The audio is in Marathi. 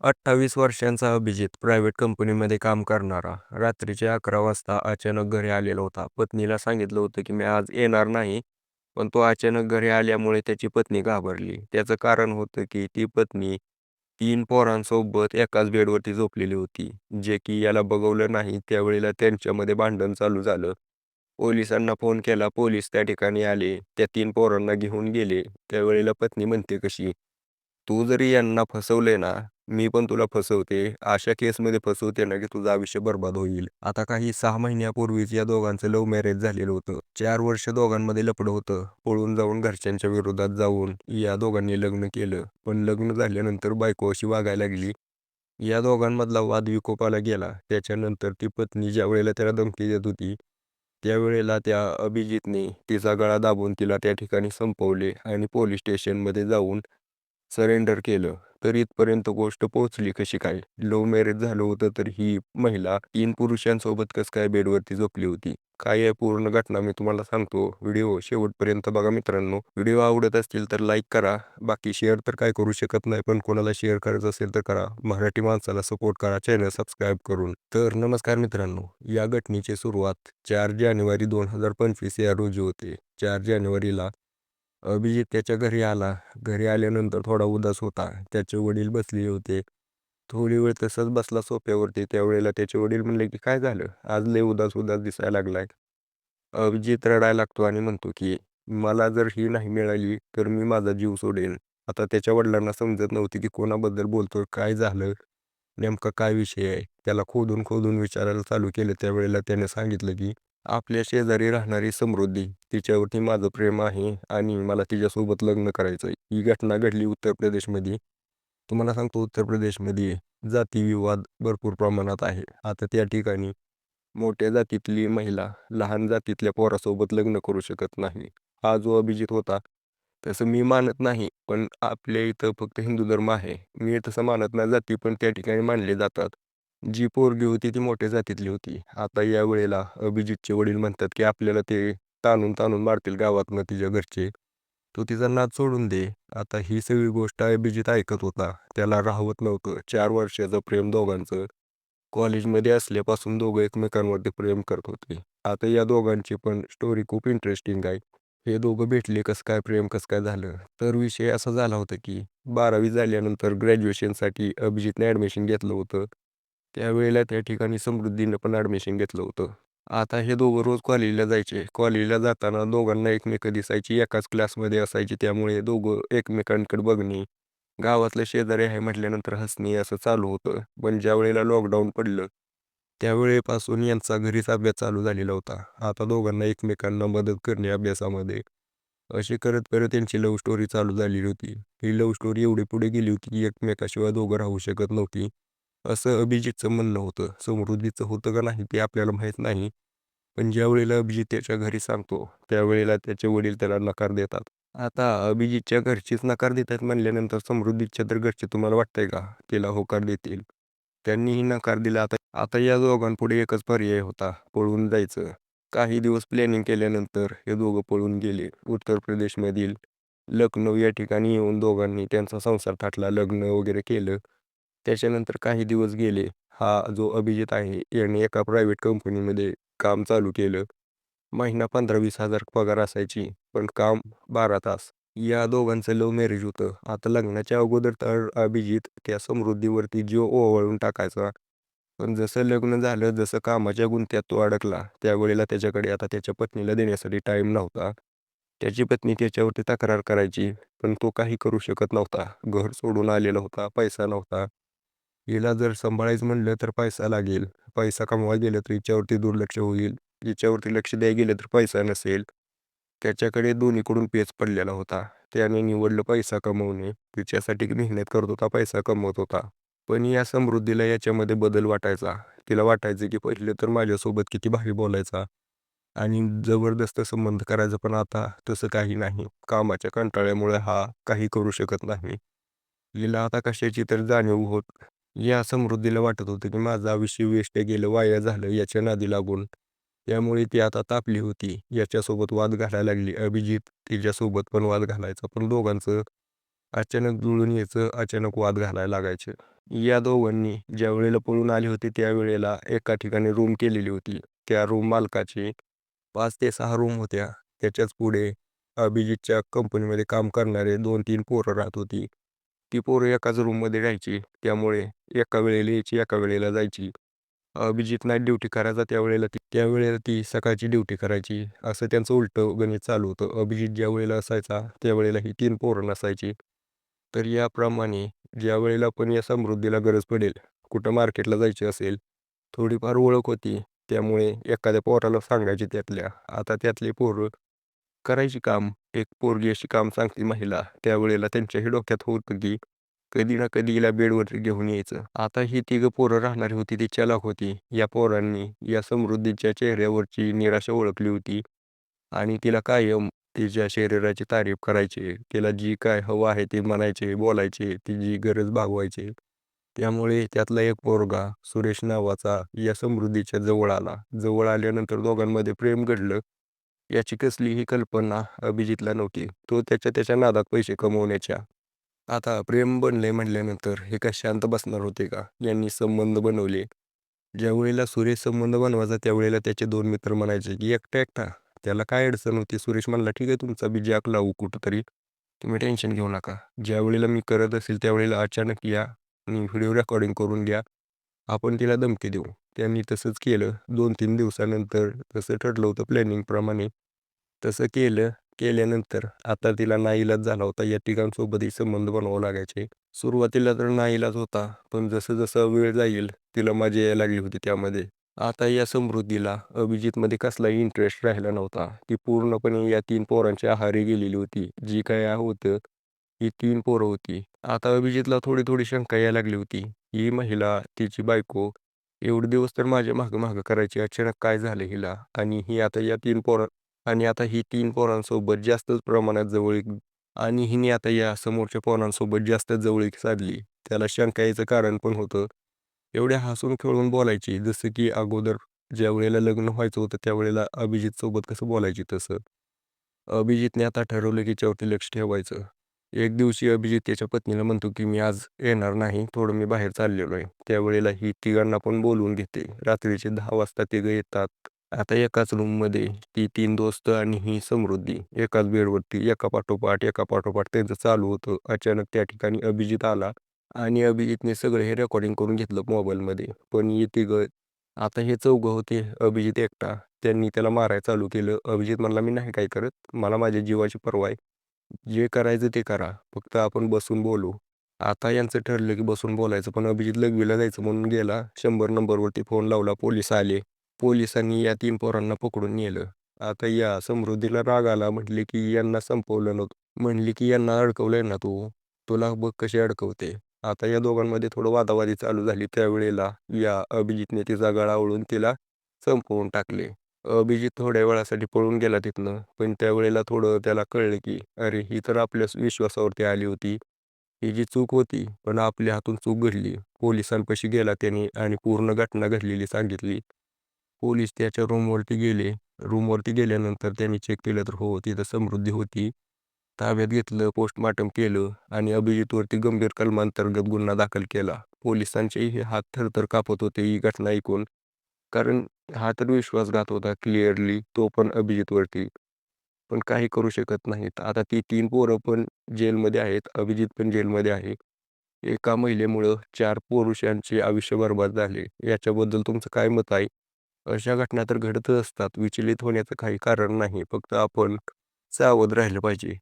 28 वर्षांचा अभिजित प्रायव्हेट कंपनीमध्ये काम करणारा रात्रीचे 11 वाजता अचानक घरी आलेला होता. पत्नीला सांगितलं होतं की मी आज येणार नाही, पण तो अचानक घरी आल्यामुळे त्याची पत्नी घाबरली. त्याचं कारण होतं की ती पत्नी 3 पोरांसोबत एकाच बेडवरती झोपलेली होती, जे की याला बघवलं नाही. त्यावेळेला त्यांच्यामध्ये भांडण चालू झालं. पोलिसांना फोन केला. पोलीस त्या ठिकाणी आले. त्या 3 पोरांना घेऊन गेले. त्यावेळेला पत्नी म्हणते कशी, "तू जरी यांना फसवले ना, मी पण तुला फसवते. अशा केसमध्ये फसवते ना की तुझं आयुष्य बरबाद होईल." आता काही 6 महिन्यापूर्वीच या दोघांचं लव्ह मॅरेज झालेलं होतं. 4 वर्ष दोघांमध्ये लफडं होतं. पळून जाऊन घरच्यांच्या विरोधात जाऊन या दोघांनी लग्न केलं. पण लग्न झाल्यानंतर बायको अशी वागायला लागली. या दोघांमधला वाद विकोपाला गेला. त्याच्यानंतर ती पत्नी ज्यावेळेला त्याला धमकी देत होती, त्यावेळेला त्या अभिजितने तिचा गळा दाबून तिला त्या ठिकाणी संपवले आणि पोलीस स्टेशनमध्ये जाऊन सरेंडर केलं. तर इथपर्यंत गोष्ट पोहोचली कशी काय? लव्ह मॅरेज झालं होतं तर ही महिला 3 पुरुषांसोबत कसं काय बेडवरती झोपली होती? काय आहे पूर्ण घटना मी तुम्हाला सांगतो. व्हिडिओ शेवटपर्यंत बघा मित्रांनो. व्हिडिओ आवडत असतील तर लाईक करा. बाकी शेअर तर काय करू शकत नाही, पण कोणाला शेअर करायचं असेल तर करा. मराठी माणसाला सपोर्ट करा चॅनल सबस्क्राईब करून. तर नमस्कार मित्रांनो, या घटनेची सुरुवात 4 जानेवारी 2025 या रोजी होते. 4 जानेवारीला अभिजित त्याच्या घरी आला. घरी आल्यानंतर थोडा उदास होता. त्याचे वडील बसले होते. थोडी वेळ तसंच बसला सोफ्यावरती. त्यावेळेला त्याचे वडील म्हणले की काय झालं? आज लय उदास उदास दिसायला लागलाय. अभिजित रडायला लागतो आणि म्हणतो की मला जर ही नाही मिळाली तर मी माझा जीव सोडेन. आता त्याच्या वडिलांना समजत नव्हती की कोणाबद्दल बोलतोय, काय झालं, नेमका काय विषय आहे. त्याला खोदून खोदून विचारायला चालू केलं. त्यावेळेला त्याने सांगितलं की आपल्या शेजारी राहणारी समृद्धी, तिच्यावरती माझं प्रेम आहे आणि मला तिच्यासोबत लग्न करायचं आहे. ही घटना घडली उत्तर प्रदेशमध्ये. तुम्हाला सांगतो उत्तर प्रदेशमध्ये जातीविवाद भरपूर प्रमाणात आहे. आता त्या ठिकाणी मोठ्या जातीतली महिला लहान जातीतल्या पोरासोबत लग्न करू शकत नाही. हा जो अभिजित होता, तसं मी मानत नाही, पण आपल्या इथं फक्त हिंदू धर्म आहे. मी तसं मानत नाही, जाती पण त्या ठिकाणी मानले जातात. जी पोरगी होती ती मोठ्या जातीतली होती. आता या वेळेला अभिजितचे वडील म्हणतात की आपल्याला ते ताणून ताणून मारतील गावातनं तिच्या घरचे. तू तिचा नाद सोडून दे. आता ही सगळी गोष्ट अभिजित ऐकत होता. त्याला राहवत नव्हतं. 4 वर्षाचं प्रेम दोघांचं. कॉलेजमध्ये असल्यापासून दोघं एकमेकांवरती प्रेम करत होते. आता या दोघांची पण स्टोरी खूप इंटरेस्टिंग आहे. हे दोघं भेटले कसं काय, प्रेम कसं काय झालं? तर विषय असा झाला होता की 12वी झाल्यानंतर ग्रॅज्युएशनसाठी अभिजितने ॲडमिशन घेतलं होतं. त्यावेळेला त्या ठिकाणी समृद्धीनं पण ॲडमिशन घेतलं होतं. आता हे दोघं रोज कॉलेजला जायचे. कॉलेजला जाताना दोघांना एकमेकं दिसायची. एकाच क्लासमध्ये असायची. त्यामुळे दोघं एकमेकांकडे बघणे, गावातले शेजारी आहे म्हटल्यानंतर हसणे असं चालू होतं. पण ज्यावेळेला लॉकडाऊन पडलं, त्यावेळेपासून यांचा घरीच अभ्यास चालू झालेला होता. आता दोघांना एकमेकांना मदत करणे अभ्यासामध्ये. अशी करत करत त्यांची लव्ह स्टोरी चालू झालेली होती. ही लव्ह स्टोरी एवढी पुढे गेली होती की एकमेकाशिवाय दोघं राहू शकत नव्हती, असं अभिजितचं म्हणणं होतं. समृद्धीचं होतं का नाही ते आपल्याला माहीत नाही. पण ज्यावेळेला अभिजित त्याच्या घरी सांगतो, त्यावेळेला त्याचे वडील त्याला नकार देतात. आता अभिजितच्या घरचीच नकार देतात म्हणल्यानंतर समृद्धीच्या तर घरचे तुम्हाला वाटतंय का तिला होकार देतील? त्यांनीही नकार दिला. आता आता या दोघांपुढे एकच पर्याय होता, पळून जायचं. काही दिवस प्लॅनिंग केल्यानंतर हे दोघं पळून गेले. उत्तर प्रदेशमधील लखनौ या ठिकाणी येऊन दोघांनी त्यांचा संसार थाटला, लग्न वगैरे केलं. त्याच्यानंतर काही दिवस गेले. हा जो अभिजित आहे याने एका प्रायव्हेट कंपनीमध्ये काम चालू केलं. महिना 15-20 हजार पगार असायची, पण काम 12 तास. या दोघांचं लव्ह मॅरेज होतं. आता लग्नाच्या अगोदर तर अभिजित त्या समृद्धीवरती जीव ओवाळून टाकायचा. पण जसं लग्न झालं, जसं कामाच्या गुंत्यात तो अडकला, त्यावेळेला त्याच्याकडे आता त्याच्या पत्नीला देण्यासाठी टाईम नव्हता. त्याची पत्नी त्याच्यावरती तक्रार करायची, पण तो काही करू शकत नव्हता. घर सोडून आलेला होता, पैसा नव्हता. हिला जर सांभाळायचं म्हणलं तर पैसा लागेल. पैसा कमवायला गेलं तर हिच्यावरती दुर्लक्ष होईल. हिच्यावरती लक्ष द्यायला गेलं तर पैसा नसेल. त्याच्याकडे दोन्हीकडून पेच पडलेला होता. त्याने निवडलं पैसा कमवणे. तिच्यासाठी मेहनत करत होता, पैसा कमवत होता. पण या समृद्धीला याच्यामध्ये बदल वाटायचा. तिला वाटायचं की पहिले तर माझ्यासोबत किती भारी बोलायचा आणि जबरदस्त संबंध करायचा, पण आता तसं काही नाही. कामाच्या कंटाळ्यामुळे हा काही करू शकत नाही. हिला आता कशाची तर जाणीव होत. या समृद्धीला वाटत होतं की माझं आयुष्य वेस्ट गेलं, वाया झालं याच्या नादी लागून. त्यामुळे ती आता तापली होती. याच्यासोबत वाद घालायला लागली. अभिजित तिच्यासोबत पण वाद घालायचा. पण दोघांचं अचानक जुळून यायचं, अचानक वाद घालायला लागायचे. या दोघांनी ज्या वेळेला पळून आले होते त्यावेळेला एका ठिकाणी रूम केलेली होती. त्या रूम मालकाची 5 ते 6 रूम होत्या. त्याच्याच पुढे अभिजितच्या कंपनीमध्ये काम करणारे 2-3 पोरं राहत होती. ती पोरं एकाच रूममध्ये राहायची. त्यामुळे एका वेळेला यायची, एका वेळेला जायची. अभिजित नाईट ड्युटी करायचा त्यावेळेला ती सकाळची ड्युटी करायची. असं त्यांचं उलटं गणित चालू होतं. अभिजित ज्या वेळेला असायचा त्यावेळेला ही 3 पोरं नसायची. तर याप्रमाणे ज्यावेळेला पण या समृद्धीला गरज पडेल, कुठं मार्केटला जायचे असेल, थोडीफार ओळख होती. त्यामुळे एखाद्या पोराला सांगायची त्यातल्या. आता त्यातली पोरं करायची काम. एक पोरगी अशी काम सांगते महिला, त्यावेळेला त्यांच्याही डोक्यात होतं की कधी ना कधी हिला बेडवरती घेऊन यायचं. आता ही तिघं पोरं राहणारी होती ती चलाख होती. या पोरांनी या समृद्धीच्या चेहऱ्यावरची निराशा ओळखली होती आणि तिला कायम तिच्या शरीराची तारीफ करायचे. तिला जी काय हवं आहे ते म्हणायचे, बोलायचे, तिची गरज भागवायचे. त्यामुळे त्यातला एक पोरगा सुरेश नावाचा या समृद्धीच्या जवळ आला. जवळ आल्यानंतर दोघांमध्ये प्रेम घडलं. याची कसलीही कल्पना अभिजितला नव्हती. तो त्याच्या नादात पैसे कमवण्याच्या. आता प्रेम बनले म्हणल्यानंतर हे काय शांत बसणार होते का? यांनी संबंध बनवले. ज्यावेळेला सुरेश संबंध बनवायचा त्यावेळेला त्याचे 2 मित्र म्हणायचे की एकटा एकटा त्याला काय अडचण होती. सुरेश म्हणला ठीक आहे तुमचा बी जॅक लावू कुठंतरी, तुम्ही टेन्शन घेऊ नका. ज्यावेळेला मी करत असेल त्यावेळेला अचानक या आणि व्हिडिओ रेकॉर्डिंग करून घ्या, आपण तिला धमकी देऊ. त्यांनी तसंच केलं. 2-3 दिवसानंतर तसं ठरलं होतं प्लॅनिंगप्रमाणे. तसं केलं. केल्यानंतर आता तिला नाईलाज झाला होता. या तिघांसोबतही संबंध बनवावे लागायचे. सुरुवातीला तर नाईलाज होता, पण जसं वेळ जाईल तिला मजा यायला लागली होती त्यामध्ये. आता या समृद्धीला अभिजितमध्ये कसलाही इंटरेस्ट राहिला नव्हता. ती पूर्णपणे या 3 पोरांच्या आहारी गेलेली होती. जी काय होतं ही 3 पोरं होती. आता अभिजितला थोडी शंका यायला लागली होती. ही महिला, तिची बायको एवढे दिवस तर माझ्या मागं करायची. अचानक काय झालं हिला? आणि आता ही 3 पोरांसोबत जास्तच प्रमाणात जवळीक आणि हिने आता या समोरच्या पोरांसोबत जास्त जवळीक साधली. त्याला शंका यायचं कारण पण होतं. एवढ्या हसून खेळून बोलायची जसं की अगोदर ज्यावेळेला लग्न व्हायचं होतं त्यावेळेला अभिजितसोबत कसं बोलायची तसं. अभिजितने आता ठरवलं की हिच्यावरती लक्ष ठेवायचं. एक दिवशी अभिजित त्याच्या पत्नीला म्हणतो की मी आज येणार नाही, थोडं मी बाहेर चाललेलो आहे. त्यावेळेला ही तिघांना पण बोलवून घेते. रात्रीचे 10 वाजता तिघं येतात. आता एकाच रूममध्ये ती 3 दोस्त आणि ही समृद्धी एकाच बेडवरती एका पाठोपाठ त्यांचं चालू होतं. अचानक त्या ठिकाणी अभिजित आला आणि अभिजितने सगळं हे रेकॉर्डिंग करून घेतलं मोबाईलमध्ये. पण ही तिघं आता हे चौघं होते, अभिजित एकटा. त्यांनी त्याला मारायला चालू केलं. अभिजित म्हणला मी नाही काय करत, मला माझ्या जीवाची पर्वा आहे. जे करायचं ते करा, फक्त आपण बसून बोलू. आता यांचं ठरलं की बसून बोलायचं, पण अभिजित लघवीला जायचं म्हणून गेला. 100 नंबरवरती फोन लावला, पोलीस आले. पोलिसांनी या 3 पोरांना पकडून नेलं. आता या समृद्धीला राग आला. म्हटली की यांना संपवलं नव्हतं. म्हणली की यांना अडकवलंय ना तू, तुला बघ कशी अडकवते. आता या दोघांमध्ये थोडं वादावादी चालू झाली. त्यावेळेला या अभिजितने तिचा गळा ओढून तिला संपवून टाकले. अभिजित थोड्या वेळासाठी पळून गेला तिथनं. पण त्यावेळेला थोडं त्याला कळलं की अरे ही तर आपल्या विश्वासावरती आली होती. ही जी चूक होती, पण आपल्या हातून चूक घडली. पोलिसांपाशी गेला त्याने आणि पूर्ण घटना घडलेली सांगितली. पोलीस त्याच्या रूमवरती गेले. रूमवरती गेल्यानंतर त्यांनी चेक केलं तर हो, तिथं समृद्धी होती. ताब्यात घेतलं, पोस्टमार्टम केलं आणि अभिजितवरती गंभीर कलमांतर्गत गुन्हा दाखल केला. पोलिसांचेही हात थरथर कापत होते ही घटना ऐकून. कारण हा तर विश्वासघात होता क्लिअरली, तो पण अभिजितवरती. पण काही करू शकत नाहीत. आता ती 3 पोरं पण जेलमध्ये आहेत. अभिजित पण जेलमध्ये आहे. एका महिलेमुळं 4 पुरुषांचे आयुष्य बरबाद झाले. याच्याबद्दल तुमचं काय मत आहे? अशा घटना तर घडतच असतात. विचलित होण्याचं काही कारण नाही. फक्त आपण सावध राहिलं पाहिजे.